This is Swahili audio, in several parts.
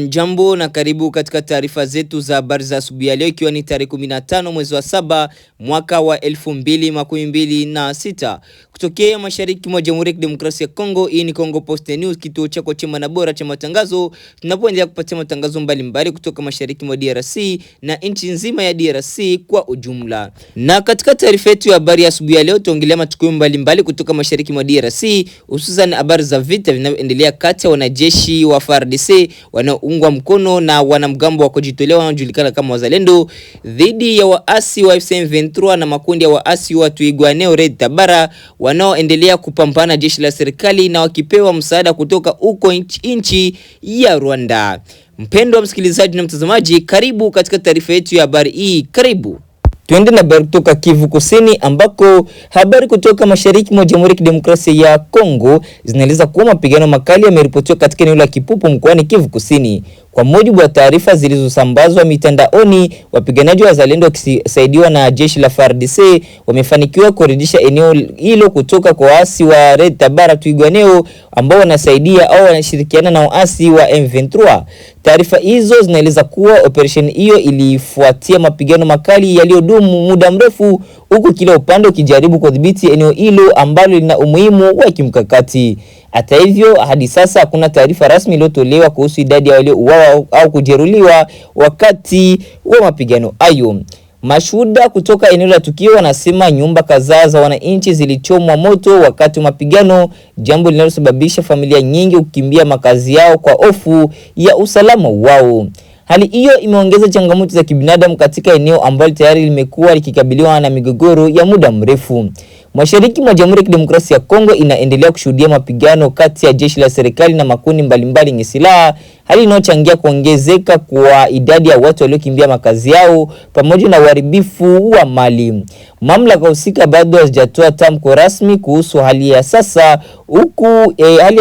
Jambo na karibu katika taarifa zetu za habari za asubuhi ya leo, ikiwa ni tarehe 15 mwezi wa 7 mwaka wa 2026 kutokea mashariki mwa Jamhuri ya Kidemokrasia ya Kongo. Hii ni Kongo Post News, kituo chako chema na bora cha matangazo, tunapoendelea kupatia matangazo mbalimbali kutoka mashariki mwa DRC na nchi nzima ya DRC kwa ujumla. Na katika taarifa yetu ya habari ya asubuhi ya leo, tuongelea matukio mbalimbali kutoka mashariki mwa DRC, hususan habari za vita vinavyoendelea kati ya wanajeshi wa FARDC wanaoungwa mkono na wanamgambo wa kujitolea wanaojulikana kama wazalendo dhidi ya waasi wa M23 na makundi ya waasi wa Twirwaneho Red Tabara wanaoendelea kupambana jeshi la serikali na wakipewa msaada kutoka huko nchi ya Rwanda. Mpendwa msikilizaji na mtazamaji, karibu katika taarifa yetu ya habari hii. Karibu. Tuende na habari kutoka Kivu Kusini, ambako habari kutoka mashariki mwa Jamhuri ya Kidemokrasia ya Kongo zinaeleza kuwa mapigano makali yameripotiwa katika eneo la Kipupu mkoani Kivu Kusini. Kwa mujibu wa taarifa zilizosambazwa mitandaoni, wapiganaji wa wazalendo wakisaidiwa na jeshi la FARDC wamefanikiwa kurejesha eneo hilo kutoka kwa waasi wa Red Tabara Twirwaneho ambao wanasaidia au wanashirikiana na waasi wa M23. Taarifa hizo zinaeleza kuwa operation hiyo ilifuatia mapigano makali yaliyodumu muda mrefu, huku kila upande ukijaribu kudhibiti eneo hilo ambalo lina umuhimu wa kimkakati. Hata hivyo, hadi sasa hakuna taarifa rasmi iliyotolewa kuhusu idadi ya waliouawa au kujeruhiwa wakati wa mapigano hayo. Mashuhuda kutoka eneo la tukio wanasema nyumba kadhaa za wananchi zilichomwa moto wakati wa mapigano, jambo linalosababisha familia nyingi kukimbia makazi yao kwa hofu ya usalama wao. Hali hiyo imeongeza changamoto za kibinadamu katika eneo ambalo tayari limekuwa likikabiliwa na migogoro ya muda mrefu. Mashariki mwa Jamhuri ya Kidemokrasia ya Kongo inaendelea kushuhudia mapigano kati ya jeshi la serikali na makundi mbalimbali yenye silaha, hali inayochangia kuongezeka kwa idadi ya watu waliokimbia makazi yao pamoja na uharibifu wa mali. Mamlaka husika bado hazijatoa tamko rasmi kuhusu hali ya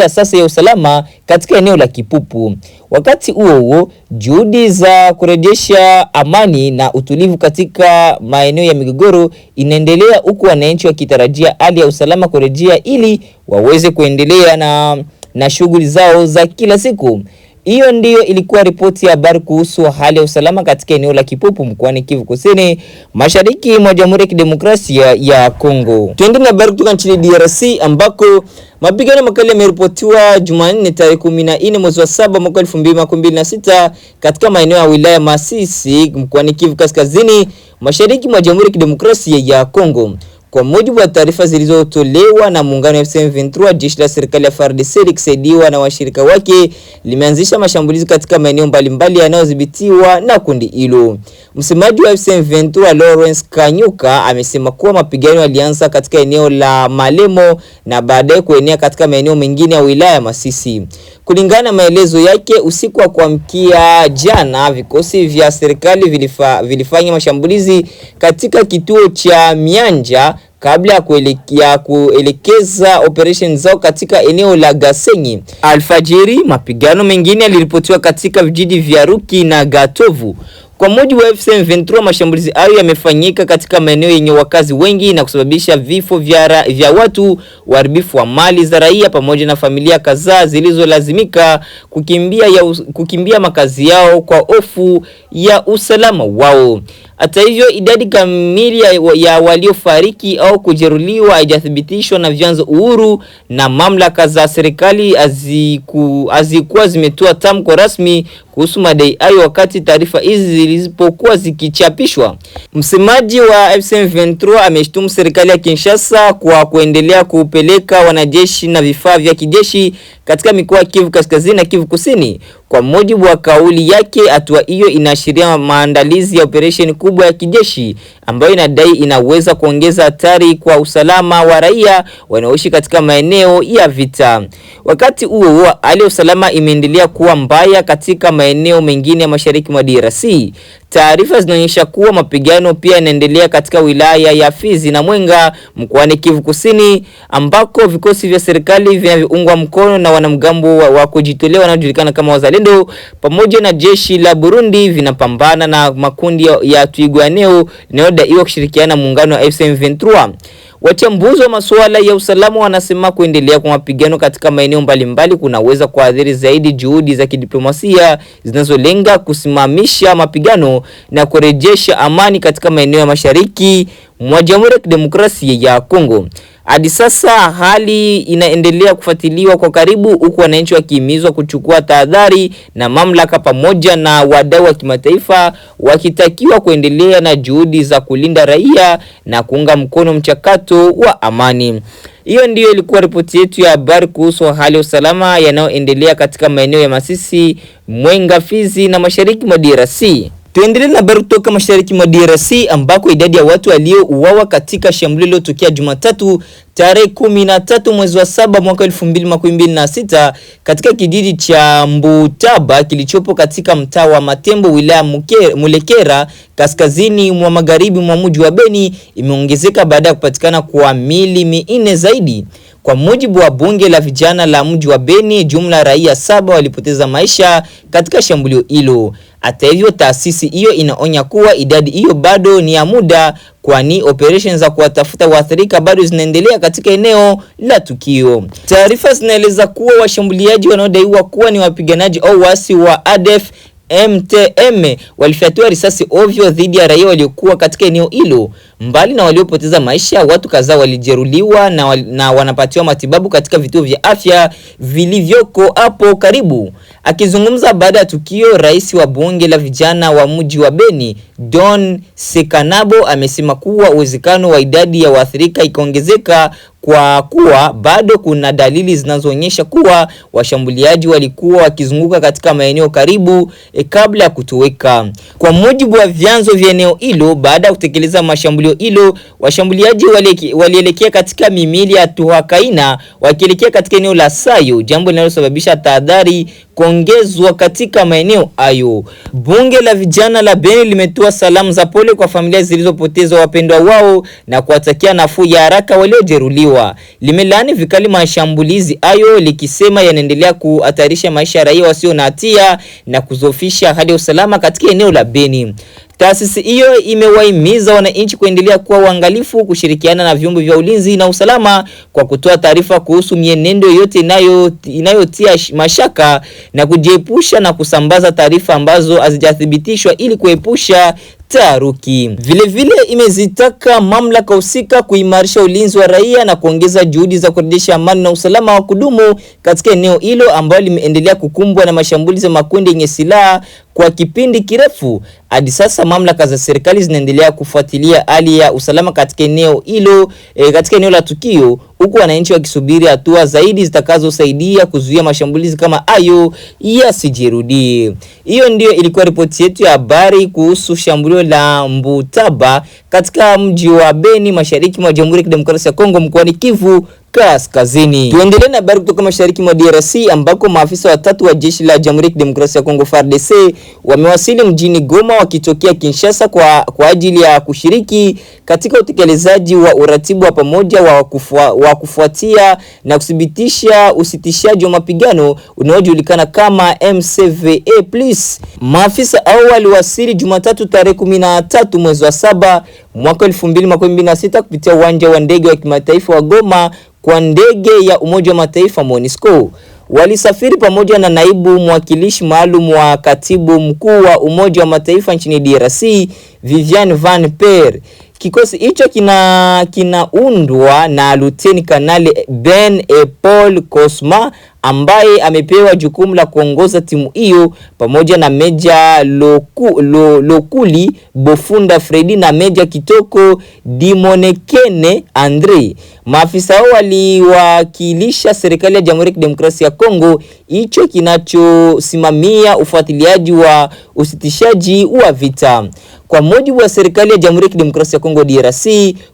sasa ya usalama katika eneo la Kipupu. Wakati huo juhudi za kurejesha amani na utulivu katika maeneo ya migogoro inaendelea, huku wananchi wakitarajia hali ya usalama kurejea ili waweze kuendelea na shughuli zao za kila siku. Hiyo ndiyo ilikuwa ripoti ya habari kuhusu hali ya usalama katika eneo la Kipupu mkoani Kivu Kusini, mashariki mwa Jamhuri ya Kidemokrasia ya Kongo. Tuende na habari kutoka nchini DRC, ambako mapigano makali yameripotiwa Jumanne tarehe 14 mwezi wa 7 mwaka 2026 katika maeneo ya wilaya Masisi mkoani Kivu Kaskazini, mashariki mwa Jamhuri ya Kidemokrasia ya Kongo. Kwa mujibu wa taarifa zilizotolewa na muungano wa M23, jeshi la serikali ya FARDC likisaidiwa na washirika wake limeanzisha mashambulizi katika maeneo mbalimbali yanayodhibitiwa na kundi hilo. Msemaji wa M23 Lawrence Kanyuka amesema kuwa mapigano yalianza katika eneo la Malemo na baadaye kuenea katika maeneo mengine ya wilaya ya Masisi. Kulingana na maelezo yake, usiku wa kuamkia jana, vikosi vya serikali vilifanya mashambulizi katika kituo cha Mianja kabla ya kuelekeza operation zao katika eneo la Gasenyi. Alfajiri, mapigano mengine yaliripotiwa katika vijiji vya Ruki na Gatovu. Kwa mujibu wa M23, mashambulizi hayo yamefanyika katika maeneo yenye wakazi wengi na kusababisha vifo vya watu, uharibifu wa mali za raia pamoja na familia kadhaa zilizolazimika kukimbia makazi yao kwa hofu ya usalama wao. Hata hivyo, idadi kamili ya waliofariki au kujeruhiwa haijathibitishwa na vyanzo uhuru, na mamlaka za serikali hazikuwa zimetoa tamko rasmi kuhusu madai hayo wakati taarifa hizi zilipokuwa zikichapishwa. Msemaji wa M23 ameshtumu serikali ya Kinshasa kwa kuendelea kupeleka wanajeshi na vifaa vya kijeshi katika mikoa ya Kivu Kaskazini na Kivu Kusini. Kwa mujibu wa kauli yake, hatua hiyo inaashiria maandalizi ya operation kubwa ya kijeshi ambayo inadai inaweza kuongeza hatari kwa usalama wa raia wanaoishi katika maeneo ya vita. Wakati huo, hali ya usalama imeendelea kuwa mbaya katika maeneo mengine ya mashariki mwa DRC. Taarifa zinaonyesha kuwa mapigano pia yanaendelea katika wilaya ya Fizi na Mwenga mkoani Kivu Kusini, ambako vikosi vya serikali vinavyoungwa mkono na wanamgambo wa kujitolea wanaojulikana kama wazalendo pamoja na jeshi la Burundi vinapambana na makundi ya Twirwaneho yanayodaiwa kushirikiana na muungano wa M23. Wachambuzi wa masuala ya usalama wanasema kuendelea kwa mapigano katika maeneo mbalimbali kunaweza kuathiri zaidi juhudi za kidiplomasia zinazolenga kusimamisha mapigano na kurejesha amani katika maeneo ya mashariki mwa Jamhuri ya Kidemokrasia ya Kongo. Hadi sasa hali inaendelea kufuatiliwa kwa karibu, huku wananchi wakihimizwa kuchukua tahadhari na mamlaka pamoja na wadau wa kimataifa wakitakiwa kuendelea na juhudi za kulinda raia na kuunga mkono mchakato wa amani. Hiyo ndiyo ilikuwa ripoti yetu ya habari kuhusu hali ya usalama yanayoendelea katika maeneo ya Masisi, Mwenga, Fizi na mashariki mwa DRC. Tuendelee na habari kutoka mashariki mwa DRC ambako idadi ya watu waliouawa katika shambulio lililotokea Jumatatu tarehe 13 mwezi wa 7 mwaka 2026 katika kijiji cha Mbutaba kilichopo katika mtaa wa Matembo wilaya Mulekera kaskazini mwa magharibi mwa mji wa Beni imeongezeka baada ya kupatikana kwa miili 4 zaidi. Kwa mujibu wa bunge la vijana la mji wa Beni, jumla raia 7 walipoteza maisha katika shambulio hilo. Hata hivyo, taasisi hiyo inaonya kuwa idadi hiyo bado ni ya muda, kwani operations za kuwatafuta waathirika bado zinaendelea katika eneo la tukio. Taarifa zinaeleza kuwa washambuliaji wanaodaiwa kuwa ni wapiganaji au waasi wa ADF MTM walifyatua risasi ovyo dhidi ya raia waliokuwa katika eneo hilo. Mbali na waliopoteza maisha, watu kadhaa walijeruhiwa na wanapatiwa matibabu katika vituo vya afya vilivyoko hapo karibu. Akizungumza baada ya tukio, rais wa bunge la vijana wa mji wa Beni, Don Sekanabo, amesema kuwa uwezekano wa idadi ya waathirika ikaongezeka kwa kuwa bado kuna dalili zinazoonyesha kuwa washambuliaji walikuwa wakizunguka katika maeneo karibu kabla ya kutoweka. Kwa mujibu wa vyanzo vya eneo hilo, baada ya kutekeleza mashambulio hilo, washambuliaji walielekea katika mimili ya Tuhakaina wakielekea katika eneo la Sayo, jambo linalosababisha tahadhari kuongezwa katika maeneo hayo. Bunge la vijana la Beni limetoa salamu za pole kwa familia zilizopoteza wapendwa wao na kuwatakia nafuu ya haraka waliojeruhiwa. Limelaani vikali mashambulizi hayo likisema yanaendelea kuhatarisha maisha ya raia wasio na hatia na kuzofisha hali ya usalama katika eneo la Beni. Taasisi hiyo imewahimiza wananchi kuendelea kuwa waangalifu, kushirikiana na vyombo vya ulinzi na usalama kwa kutoa taarifa kuhusu mienendo yote inayotia mashaka na kujiepusha na kusambaza taarifa ambazo hazijathibitishwa ili kuepusha taharuki. Vile vile imezitaka mamlaka husika kuimarisha ulinzi wa raia na kuongeza juhudi za kurejesha amani na usalama wa kudumu katika eneo hilo ambalo limeendelea kukumbwa na mashambulizi ya makundi yenye silaha kwa kipindi kirefu. Hadi sasa mamlaka za serikali zinaendelea kufuatilia hali ya usalama katika eneo hilo, katika eneo la tukio, huku wananchi wakisubiri hatua zaidi zitakazosaidia kuzuia mashambulizi kama hayo yasijirudie. Hiyo ndio ilikuwa ripoti yetu ya habari kuhusu shambulio la Mbutaba katika mji wa Beni, mashariki mwa Jamhuri ya Kidemokrasia ya Kongo, mkoani Kivu Kaskazini. Tuendelee na habari kutoka mashariki mwa DRC ambako maafisa watatu wa jeshi la Jamhuri ya Kidemokrasia ya Kongo FARDC wamewasili mjini Goma wakitokea Kinshasa kwa ajili ya kushiriki katika utekelezaji wa uratibu wa pamoja wa kufuatia na kudhibitisha usitishaji wa mapigano unaojulikana kama MCVA+. Maafisa hao waliwasili Jumatatu tarehe 13 mwezi wa 7 mwaka 2026 kupitia uwanja wa ndege wa kimataifa wa Goma kwa ndege ya Umoja wa Mataifa MONUSCO. Walisafiri pamoja na naibu mwakilishi maalum wa katibu mkuu wa Umoja wa Mataifa nchini DRC, Vivian Van Per. Kikosi hicho kinaundwa na Luteni Kanali Ben Paul Cosma ambaye amepewa jukumu la kuongoza timu hiyo pamoja na Meja Lokuli Bofunda Fredi na Meja Kitoko Dimonekene Andre. Maafisa hao waliwakilisha serikali ya Jamhuri ya Kidemokrasia ya Kongo, hicho kinachosimamia ufuatiliaji wa usitishaji wa vita. Kwa mujibu wa serikali ya Jamhuri ya Kidemokrasia ya Kongo DRC,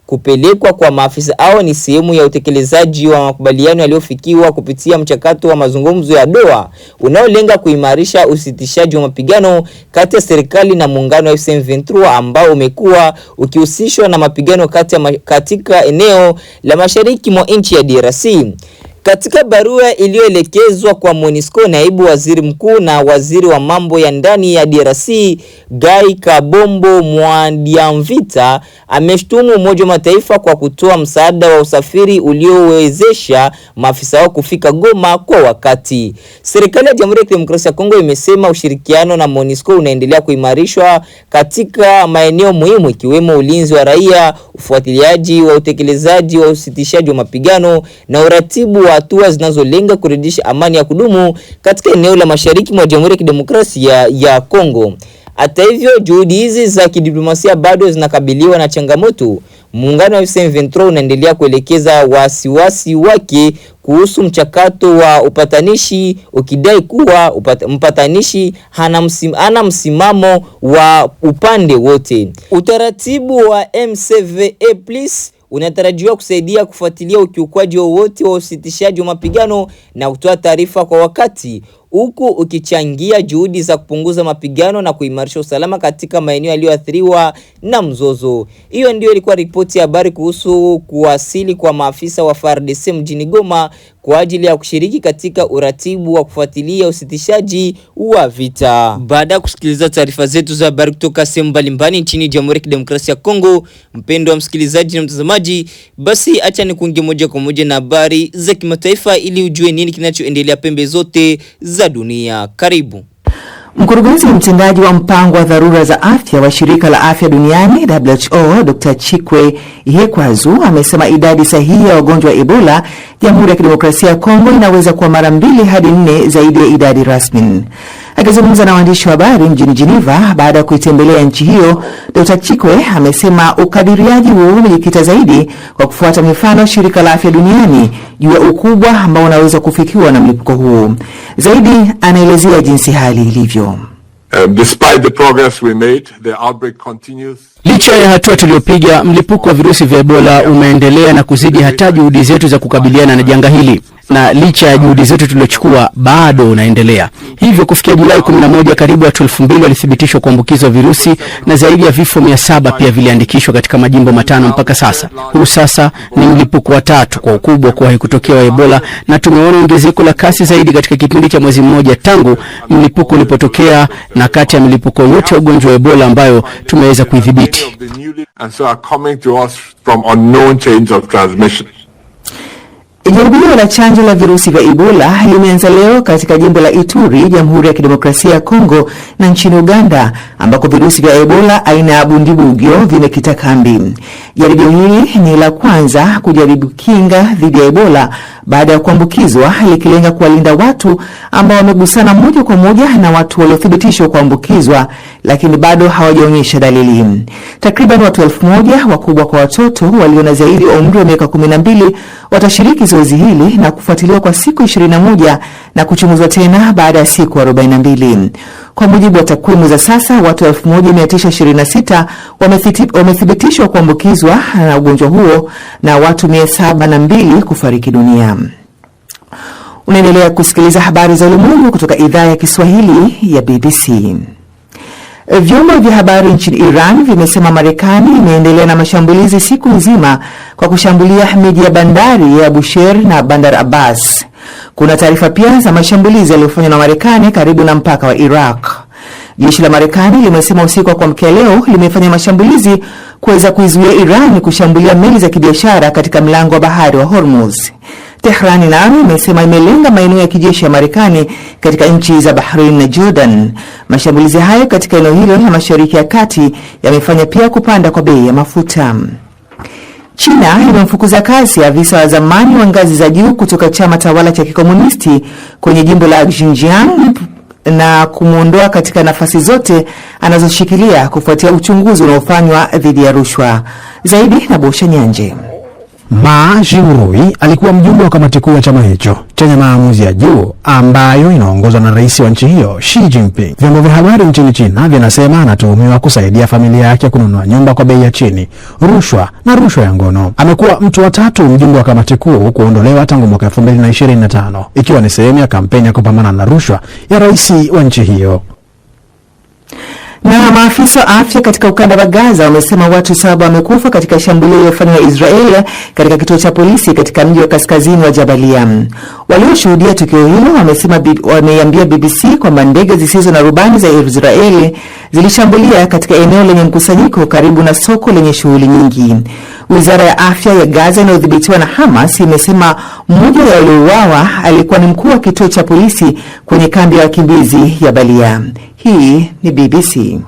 kupelekwa kwa maafisa hao ni sehemu ya utekelezaji wa makubaliano yaliyofikiwa kupitia mchakato wa mazungumzo ya Doha unaolenga kuimarisha usitishaji wa mapigano kati ya serikali na muungano wa M23 ambao umekuwa ukihusishwa na mapigano katika eneo la mashariki mwa nchi ya DRC. Katika barua iliyoelekezwa kwa MONUSCO, naibu waziri mkuu na waziri wa mambo ya ndani ya DRC Guy Kabombo Mwandiamvita ameshtumu Umoja wa Mataifa kwa kutoa msaada wa usafiri uliowezesha maafisa wao kufika Goma kwa wakati. Serikali ya Jamhuri ya Kidemokrasia ya Kongo imesema ushirikiano na MONUSCO unaendelea kuimarishwa katika maeneo muhimu ikiwemo ulinzi wa raia, ufuatiliaji wa utekelezaji wa usitishaji wa mapigano na uratibu wa hatua zinazolenga kurejesha amani ya kudumu katika eneo la mashariki mwa Jamhuri ya Kidemokrasia ya Kongo. Hata hivyo, juhudi hizi za kidiplomasia bado zinakabiliwa na changamoto. Muungano wa M23 unaendelea kuelekeza wasiwasi wake kuhusu mchakato wa upatanishi, ukidai kuwa mpatanishi hana msimamo wa upande wote. Utaratibu wa MCVA+ unatarajiwa kusaidia kufuatilia ukiukwaji wowote wa usitishaji wa mapigano na kutoa taarifa kwa wakati, huku ukichangia juhudi za kupunguza mapigano na kuimarisha usalama katika maeneo yaliyoathiriwa na mzozo. Hiyo ndio ilikuwa ripoti ya habari kuhusu kuwasili kwa maafisa wa FARDC mjini Goma kwa ajili ya kushiriki katika uratibu wa kufuatilia usitishaji wa vita. Baada ya kusikiliza taarifa zetu za habari kutoka sehemu mbalimbali nchini Jamhuri ya Kidemokrasia ya Kongo, mpendwa wa msikilizaji na mtazamaji, basi acha nikuingie moja kwa moja na habari za kimataifa ili ujue nini kinachoendelea pembe zote za dunia. Karibu. Mkurugenzi mtendaji wa mpango wa dharura za afya wa shirika la afya duniani WHO, Dr. Chikwe Ihekwezu amesema idadi sahihi ya wagonjwa wa Ebola Jamhuri ya Kidemokrasia ya Kongo inaweza kuwa mara 2 hadi 4 zaidi ya idadi rasmi. Akizungumza na waandishi wa habari mjini Geneva baada ya kuitembelea nchi hiyo, Dr. Chikwe amesema ukadiriaji huo umejikita zaidi kwa kufuata mifano ya shirika la afya duniani juu ya ukubwa ambao unaweza kufikiwa na mlipuko huo. Zaidi anaelezea jinsi hali ilivyo. Despite the progress we made, the outbreak continues. Licha ya hatua tuliyopiga, mlipuko wa virusi vya Ebola umeendelea na kuzidi hata juhudi zetu za kukabiliana na janga hili. Na licha ya juhudi zetu tulizochukua, bado unaendelea. Hivyo kufikia Julai 11 karibu watu 2000 walithibitishwa kuambukizwa virusi na zaidi ya vifo 700 pia viliandikishwa katika majimbo 5 mpaka sasa. Huu sasa ni mlipuko wa 3 kwa ukubwa kuwahi kutokea wa Ebola, na tumeona ongezeko la kasi zaidi katika kipindi cha mwezi mmoja tangu mlipuko ulipotokea, na kati ya mlipuko yote ya ugonjwa wa Ebola ambayo tumeweza kuidhibiti. And so are coming to us from unknown chains of transmission. Jaribio la chanjo la virusi vya Ebola limeanza leo katika jimbo la Ituri, Jamhuri ya Kidemokrasia ya Kongo na nchini Uganda, ambako virusi vya Ebola aina ya Bundibugyo vimekita kambi. Jaribio hili ni la kwanza kujaribu kinga dhidi ya Ebola baada ya kuambukizwa, likilenga kuwalinda watu ambao wamegusana moja kwa moja na watu waliothibitishwa kuambukizwa lakini bado hawajaonyesha dalili. Takriban watu 1000 wakubwa kwa watoto walio na zaidi ya umri wa miaka 12 watashiriki zoezi hili na kufuatiliwa kwa siku 21 na kuchunguzwa tena baada ya siku 42. Kwa mujibu wa takwimu za sasa, watu 1926 wamethibitishwa kuambukizwa na ugonjwa huo na watu 702 kufariki dunia. Unaendelea kusikiliza habari za ulimwengu kutoka idhaa ya Kiswahili ya BBC. Vyombo vya habari nchini Iran vimesema Marekani imeendelea na mashambulizi siku nzima kwa kushambulia miji ya bandari ya Bushehr na Bandar Abbas. Kuna taarifa pia za mashambulizi yaliyofanywa na Marekani karibu na mpaka wa Iraq. Jeshi la Marekani limesema usiku wa kuamkia leo limefanya mashambulizi kuweza kuizuia Iran kushambulia meli za kibiashara katika mlango wa bahari wa Hormuz. Tehran nayo imesema imelenga maeneo ya kijeshi ya Marekani katika nchi za Bahrain na Jordan. Mashambulizi hayo katika eneo hilo la Mashariki ya Kati yamefanya pia kupanda kwa bei ya mafuta. China imemfukuza kazi afisa wa zamani wa ngazi za juu kutoka chama tawala cha kikomunisti kwenye jimbo la Xinjiang na kumuondoa katika nafasi zote anazoshikilia kufuatia uchunguzi unaofanywa dhidi ya rushwa. Zaidi na Bosha Nyanje. Ma Xinrui alikuwa mjumbe wa kamati kuu ya chama hicho chenye maamuzi ya juu ambayo inaongozwa na rais wa nchi hiyo Xi Jinping. Vyombo vya habari nchini China vinasema anatuhumiwa kusaidia familia yake kununua nyumba kwa bei ya chini, rushwa na rushwa ya ngono. Amekuwa mtu wa 3 mjumbe wa kamati kuu kuondolewa tangu mwaka 2025, ikiwa ni sehemu ya kampeni ya kupambana na rushwa ya rais wa nchi hiyo. Na maafisa wa afya katika ukanda wa Gaza wamesema watu 7 wamekufa katika shambulio lililofanywa na Israeli katika kituo cha polisi katika mji wa kaskazini wa Jabalia. Walioshuhudia tukio hilo wameambia BBC kwamba ndege zisizo na rubani za Israeli zilishambulia katika eneo lenye mkusanyiko karibu na soko lenye shughuli nyingi. Wizara ya afya ya Gaza inayodhibitiwa na Hamas imesema mmoja wa waliouawa alikuwa ni mkuu wa kituo cha polisi kwenye kambi ya wakimbizi ya Balia. Hii ni BBC.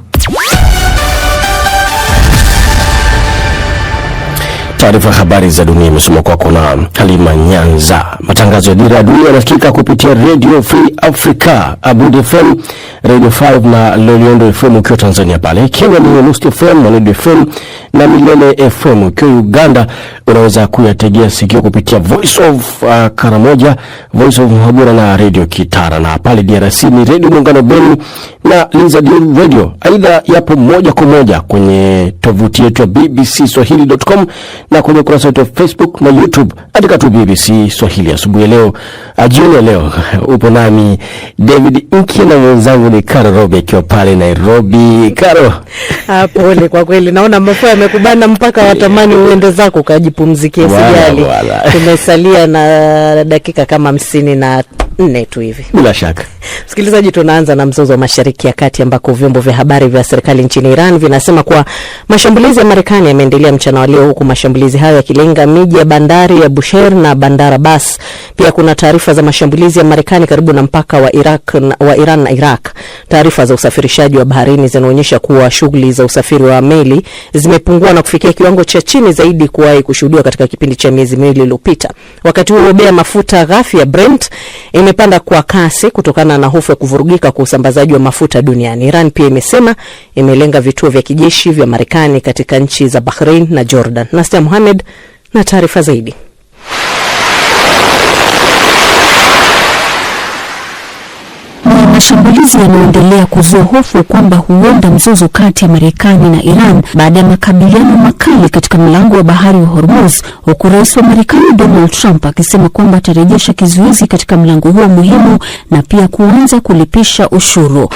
Taarifa habari za dunia imesomwa kwako na Halima Nyanza. Matangazo ya Dira ya Dunia yanasikika kupitia Radio Free Africa, Abud FM, Radio 5 na Loliondo FM ukiwa Tanzania pale. Kenya ni Must FM, Mwanid FM na Milele FM. Ukiwa Uganda unaweza kuyategea sikio kupitia Voice of Karamoja, Voice of Muhabura na Radio Kitara. Na pale DRC ni Radio Muungano Beni na Lizard Radio. Aidha yapo moja kwa moja kwenye tovuti yetu ya bbcswahili.com na kwenye ukurasa wetu wa Facebook na YouTube andika tu BBC Swahili. Asubuhi leo, jioni leo upo nami David Inki na mwenzangu ni Karo Robe akiwa pale Nairobi. Karo, pole kwa kweli, naona mafua yamekubana mpaka watamani uende zako kujipumzikia. Sijali, tumesalia na dakika kama 54 tu hivi. Bila shaka msikilizaji, tunaanza na mzozo wa Mashariki ya Kati ambako vyombo vya habari vya serikali nchini Iran vinasema kuwa mashambulizi ya Marekani yameendelea mchana wa leo, huku mashambulizi hayo yakilenga miji ya bandari ya Bushehr na Bandar Abbas. Pia kuna taarifa za mashambulizi ya Marekani karibu na mpaka wa Iran na Iraq. Taarifa za usafirishaji wa baharini zinaonyesha kuwa shughuli za usafiri wa meli zimepungua na kufikia kiwango cha chini zaidi kuwahi kushuhudiwa katika kipindi cha miezi miwili iliyopita. Wakati huo bei ya mafuta ghafi ya Brent imepanda kwa kasi kutokana na hofu ya kuvurugika kwa usambazaji wa mafuta duniani. Iran pia imesema imelenga vituo vya kijeshi vya Marekani katika nchi za Bahrain na Jordan. Nastia Mohamed na taarifa zaidi. Mashambulizi yanaendelea kuzua hofu kwamba huenda mzozo kati ya Marekani na Iran baada ya makabiliano makali katika mlango wa bahari wa Hormuz, huku rais wa Marekani Donald Trump akisema kwamba atarejesha kizuizi katika mlango huo muhimu na pia kuanza kulipisha ushuru.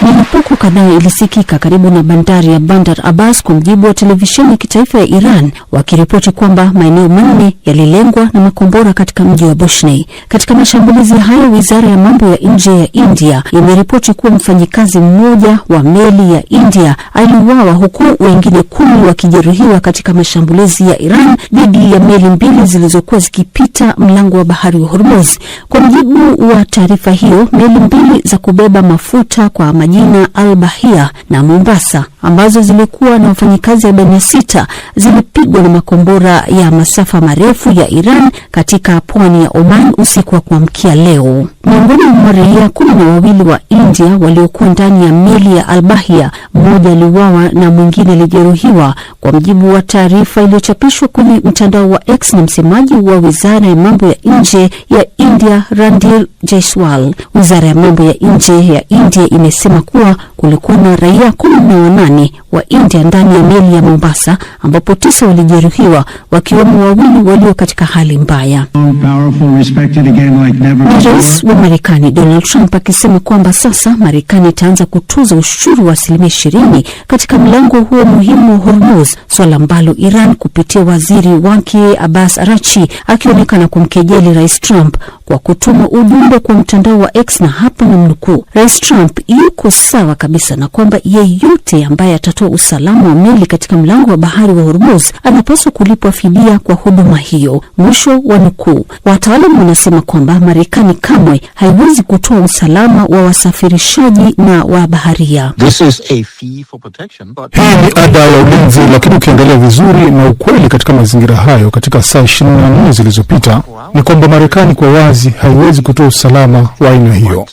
Milipuko kadhaa ilisikika karibu na bandari ya Bandar Abbas, kwa mjibu wa televisheni ya kitaifa ya Iran, wakiripoti kwamba maeneo manne yalilengwa na makombora katika mji wa Bushehr. Katika mashambulizi hayo, wizara ya mambo ya nje ya India imeripoti kuwa mfanyikazi mmoja wa meli ya India aliuawa, huku wengine 10 wakijeruhiwa katika mashambulizi ya Iran dhidi ya meli mbili zilizokuwa zikipita mlango wa bahari wa Hormuz. Kwa mjibu wa taarifa hiyo, meli mbili za kubeba mafuta kwa majina Al-Bahia na Mombasa ambazo zilikuwa na wafanyikazi 46 zilipigwa na makombora ya masafa marefu ya Iran katika pwani ya Oman usiku wa kuamkia leo. Miongoni mwa raia 12 wa India waliokuwa ndani ya meli ya Al-Bahia, mmoja aliuawa na mwingine alijeruhiwa, kwa mjibu wa taarifa iliyochapishwa kwenye mtandao wa X na msemaji wa wizara ya mambo ya nje ya India, Randhir Jaiswal. Wizara ya mambo ya nje ya India imesema kuwa kulikuwa na raia 18 wa India ndani ya meli ya Mombasa, ambapo 9 walijeruhiwa, wakiwemo 2 walio katika hali mbaya. Rais wa Marekani Donald Trump akisema kwamba sasa Marekani itaanza kutoza ushuru wa 20% katika mlango huo muhimu wa Hormuz, swala ambalo Iran kupitia waziri wake Abbas Araghchi akionekana kumkejeli Rais Trump kwa kutuma ujumbe kwa mtandao wa X, na hapa na mnukuu: Rais Trump yuko sawa kabisa na kwamba yeyote ambaye atatoa usalama wa meli katika mlango wa bahari wa Hormuz anapaswa kulipwa fidia kwa huduma hiyo, mwisho wa nukuu. Wataalamu wanasema kwamba Marekani kamwe haiwezi kutoa usalama wa wasafirishaji na wa baharia. This is a fee for protection, but hii ni ada ya ulinzi, lakini ukiangalia vizuri na ukweli katika mazingira hayo katika saa 24 zilizopita ni kwamba Marekani kwa wazi haiwezi kutoa usalama wa aina hiyo.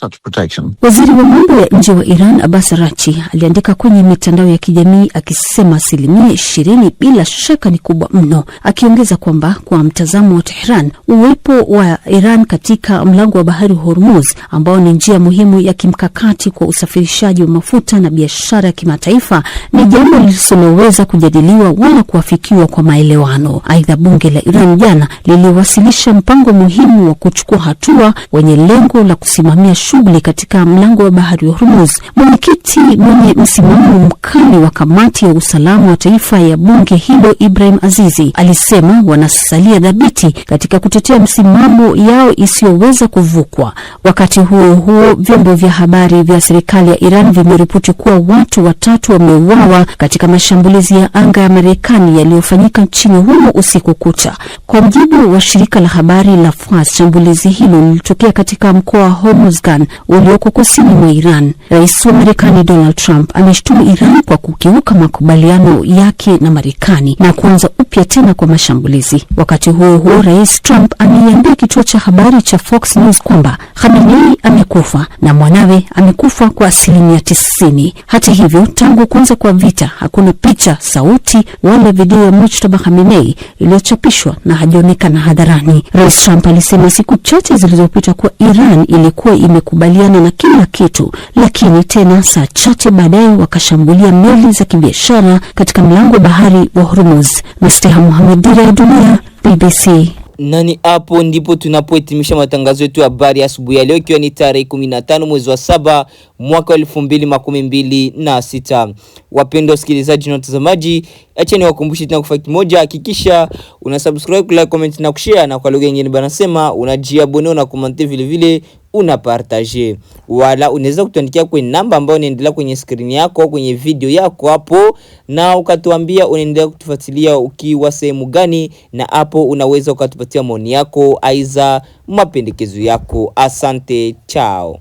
Waziri wa mambo ya nje wa Iran Abbas Araghchi aliandika kwenye mitandao ya kijamii akisema 20% bila shaka ni kubwa mno, akiongeza kwamba kwa mtazamo wa Tehran, uwepo wa Iran katika mlango wa bahari Hormuz, ambao ni njia muhimu ya kimkakati kwa usafirishaji wa mafuta na biashara ya kimataifa, ni jambo lisiloweza kujadiliwa wala kuafikiwa kwa maelewano. Aidha, bunge la Iran jana liliwasilisha mpango muhimu wa kuchukua hatua wenye lengo la kusimamia shughuli katika mlango wa bahari wa Hormuz. Mwenyekiti Mwenyekiti mwenye msimamo mkali wa kamati ya usalama wa taifa ya bunge hilo Ibrahim Azizi alisema wanasalia dhabiti katika kutetea msimamo yao isiyoweza kuvukwa. Wakati huo huo, vyombo vya habari vya serikali ya Iran vimeripoti kuwa watu 3 wameuawa katika mashambulizi ya anga ya Marekani yaliyofanyika nchini humo usiku kucha. Kwa mujibu wa shirika la habari la Fars, shambulizi hilo lilitokea katika mkoa wa Hormozgan ulioko kusini mwa Iran. Rais wa Marekani Donald Trump ameshtumu Iran kwa kukiuka makubaliano yake na Marekani na kuanza upya tena kwa mashambulizi. Wakati huo huo, Rais Trump ameiambia kituo cha habari cha Fox News kwamba Khamenei amekufa na mwanawe amekufa kwa 90%. Hata hivyo, tangu kuanza kwa vita hakuna picha, sauti wala video ya Mujtaba Khamenei iliyochapishwa na hajaonekana hadharani. Rais Trump alisema siku chache zilizopita kuwa Iran ilikuwa imekubaliana na kila kitu, lakini tena saa chache baadaye wakashambulia meli za kibiashara katika mlango bahari wa Hormuz. Mustafa Mohamed, Dira ya Dunia, BBC. Nani hapo ndipo tunapohitimisha matangazo yetu ya habari asubuhi ya leo, ikiwa ni tarehe 15 mwezi wa 7 mwaka 2026. Wapendwa wasikilizaji na watazamaji, acha niwakumbushe tena kufanya kimoja: hakikisha una subscribe, like, comment na kushare, na kwa lugha nyingine banasema unajiabone na comment vile vile una partage. Wala unaweza kutuandikia kwenye namba ambayo inaendelea kwenye screen yako kwenye video yako hapo, na ukatuambia unaendelea kutufuatilia ukiwa sehemu gani, na hapo unaweza ukatupatia maoni yako aiza mapendekezo yako. Asante, chao.